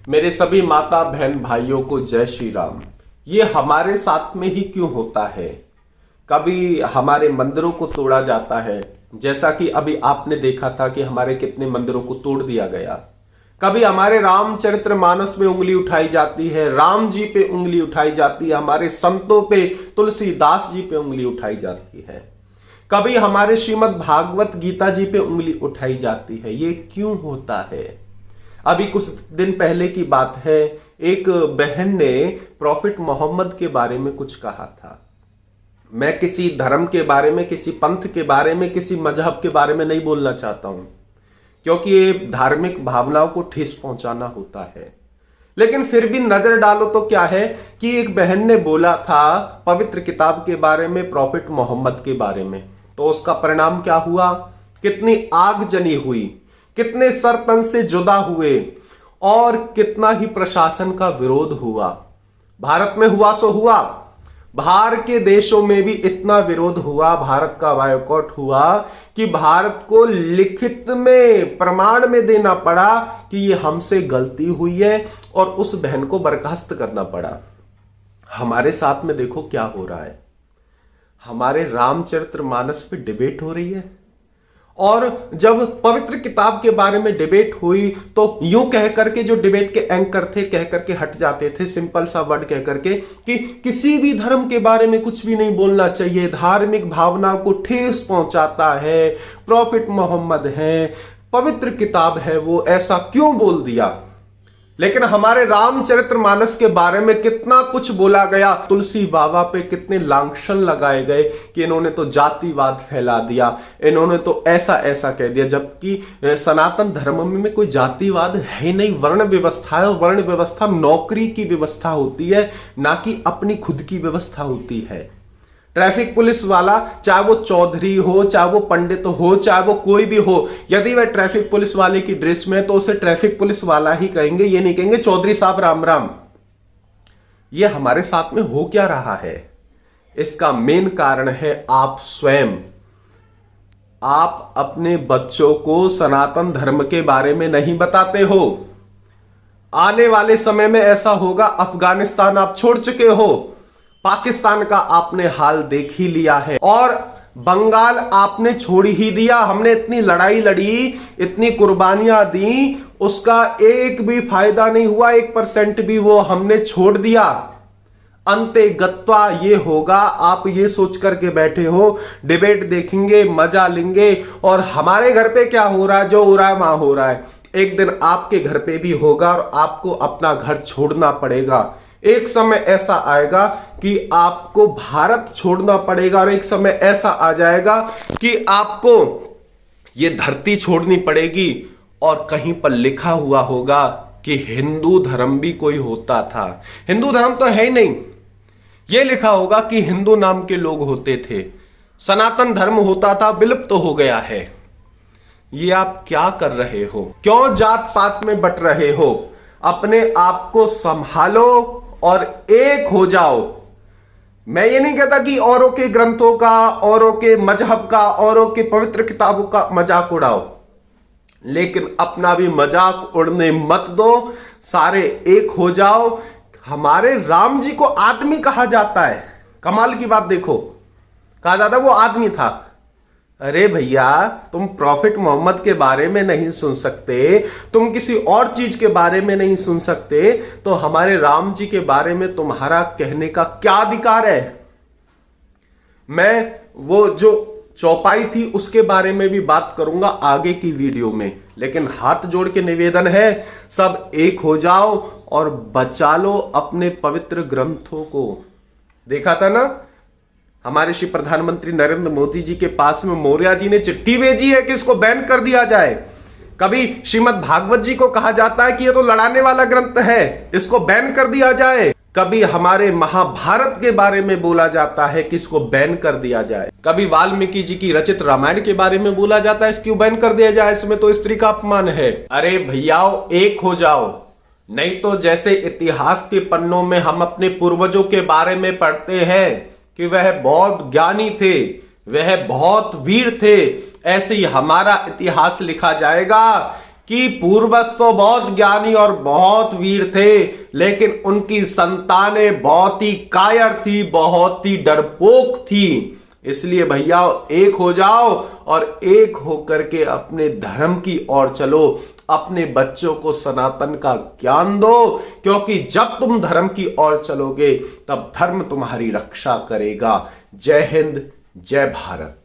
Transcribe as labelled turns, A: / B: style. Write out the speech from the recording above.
A: मेरे सभी माता बहन भाइयों को जय श्री राम। ये हमारे साथ में ही क्यों होता है? कभी हमारे मंदिरों को तोड़ा जाता है, जैसा कि अभी आपने देखा था कि हमारे कितने मंदिरों को तोड़ दिया गया। कभी हमारे रामचरितमानस में उंगली उठाई जाती है, राम जी पे उंगली उठाई जाती है, हमारे संतों पे, तुलसीदास जी पे उंगली उठाई जाती है। कभी हमारे श्रीमद् भागवत गीता जी पे उंगली उठाई जाती है। ये क्यों होता है? अभी कुछ दिन पहले की बात है, एक बहन ने प्रॉफिट मोहम्मद के बारे में कुछ कहा था। मैं किसी धर्म के बारे में, किसी पंथ के बारे में, किसी मजहब के बारे में नहीं बोलना चाहता हूं, क्योंकि ये धार्मिक भावनाओं को ठेस पहुंचाना होता है। लेकिन फिर भी नजर डालो तो क्या है कि एक बहन ने बोला था पवित्र किताब के बारे में, प्रॉफिट मोहम्मद के बारे में, तो उसका परिणाम क्या हुआ? कितनी आगजनी हुई, कितने सर तन से जुदा हुए और कितना ही प्रशासन का विरोध हुआ। भारत में हुआ सो हुआ, बाहर के देशों में भी इतना विरोध हुआ, भारत का बायकॉट हुआ कि भारत को लिखित में प्रमाण में देना पड़ा कि ये हमसे गलती हुई है और उस बहन को बर्खास्त करना पड़ा। हमारे साथ में देखो क्या हो रहा है। हमारे रामचरितमानस पे डिबेट हो रही है, और जब पवित्र किताब के बारे में डिबेट हुई तो यूं कह करके जो डिबेट के एंकर थे कह करके हट जाते थे, सिंपल सा वर्ड कह करके कि किसी भी धर्म के बारे में कुछ भी नहीं बोलना चाहिए, धार्मिक भावनाओं को ठेस पहुंचाता है, प्रॉफिट मोहम्मद है, पवित्र किताब है, वो ऐसा क्यों बोल दिया। लेकिन हमारे रामचरितमानस के बारे में कितना कुछ बोला गया, तुलसी बाबा पे कितने लांछन लगाए गए कि इन्होंने तो जातिवाद फैला दिया, इन्होंने तो ऐसा ऐसा कह दिया, जबकि सनातन धर्म में कोई जातिवाद है नहीं, वर्ण व्यवस्था है। और वर्ण व्यवस्था नौकरी की व्यवस्था होती है, ना कि अपनी खुद की व्यवस्था होती है। ट्रैफिक पुलिस वाला, चाहे वो चौधरी हो, चाहे वो पंडित हो, चाहे वो कोई भी हो, यदि वह ट्रैफिक पुलिस वाले की ड्रेस में है तो उसे ट्रैफिक पुलिस वाला ही कहेंगे, ये नहीं कहेंगे चौधरी साहब राम राम। ये हमारे साथ में हो क्या रहा है? इसका मेन कारण है आप स्वयं। आप अपने बच्चों को सनातन धर्म के बारे में नहीं बताते हो। आने वाले समय में ऐसा होगा, अफगानिस्तान आप छोड़ चुके हो, पाकिस्तान का आपने हाल देख ही लिया है, और बंगाल आपने छोड़ ही दिया। हमने इतनी लड़ाई लड़ी, इतनी कुर्बानियां दी, उसका एक भी फायदा नहीं हुआ, 1% भी वो हमने छोड़ दिया। अंते गत्वा ये होगा, आप ये सोच करके बैठे हो डिबेट देखेंगे, मजा लेंगे, और हमारे घर पे क्या हो रहा है, जो हो रहा है वहां हो रहा है। एक दिन आपके घर पे भी होगा और आपको अपना घर छोड़ना पड़ेगा। एक समय ऐसा आएगा कि आपको भारत छोड़ना पड़ेगा, और एक समय ऐसा आ जाएगा कि आपको ये धरती छोड़नी पड़ेगी, और कहीं पर लिखा हुआ होगा कि हिंदू धर्म भी कोई होता था। हिंदू धर्म तो है ही नहीं, ये लिखा होगा कि हिंदू नाम के लोग होते थे, सनातन धर्म होता था, विलुप्त तो हो गया है। ये आप क्या कर रहे हो? क्यों जात पात में बट रहे हो? अपने आप को संभालो और एक हो जाओ। मैं ये नहीं कहता कि औरों के ग्रंथों का, औरों के मजहब का, औरों के पवित्र किताबों का मजाक उड़ाओ, लेकिन अपना भी मजाक उड़ने मत दो। सारे एक हो जाओ। हमारे राम जी को आदमी कहा जाता है। कमाल की बात देखो, कहा जाता है वो आदमी था। अरे भैया, तुम प्रॉफिट मोहम्मद के बारे में नहीं सुन सकते, तुम किसी और चीज के बारे में नहीं सुन सकते, तो हमारे राम जी के बारे में तुम्हारा कहने का क्या अधिकार है? मैं वो जो चौपाई थी उसके बारे में भी बात करूंगा आगे की वीडियो में, लेकिन हाथ जोड़ के निवेदन है, सब एक हो जाओ और बचा लो अपने पवित्र ग्रंथों को। देखा था ना, हमारे श्री प्रधानमंत्री नरेंद्र मोदी जी के पास में मौर्य जी ने चिट्ठी भेजी है कि इसको बैन कर दिया जाए। कभी श्रीमद् भागवत जी को कहा जाता है कि ये तो लड़ाने वाला ग्रंथ है, इसको बैन कर दिया जाए। कभी हमारे महाभारत के बारे में बोला जाता है कि इसको बैन कर दिया जाए। कभी वाल्मीकि जी की रचित रामायण के बारे में बोला जाता है इसको बैन कर दिया जाए, इसमें तो स्त्री का अपमान है। अरे भैयाओ, एक हो जाओ, नहीं तो जैसे इतिहास के पन्नों में हम अपने पूर्वजों के बारे में पढ़ते हैं कि वह बहुत ज्ञानी थे, वह बहुत वीर थे, ऐसे ही हमारा इतिहास लिखा जाएगा कि पूर्वज तो बहुत ज्ञानी और बहुत वीर थे, लेकिन उनकी संतानें बहुत ही कायर थी, बहुत ही डरपोक थी। इसलिए भैया एक हो जाओ और एक होकर के अपने धर्म की ओर चलो, अपने बच्चों को सनातन का ज्ञान दो, क्योंकि जब तुम धर्म की ओर चलोगे तब धर्म तुम्हारी रक्षा करेगा। जय हिंद, जय भारत।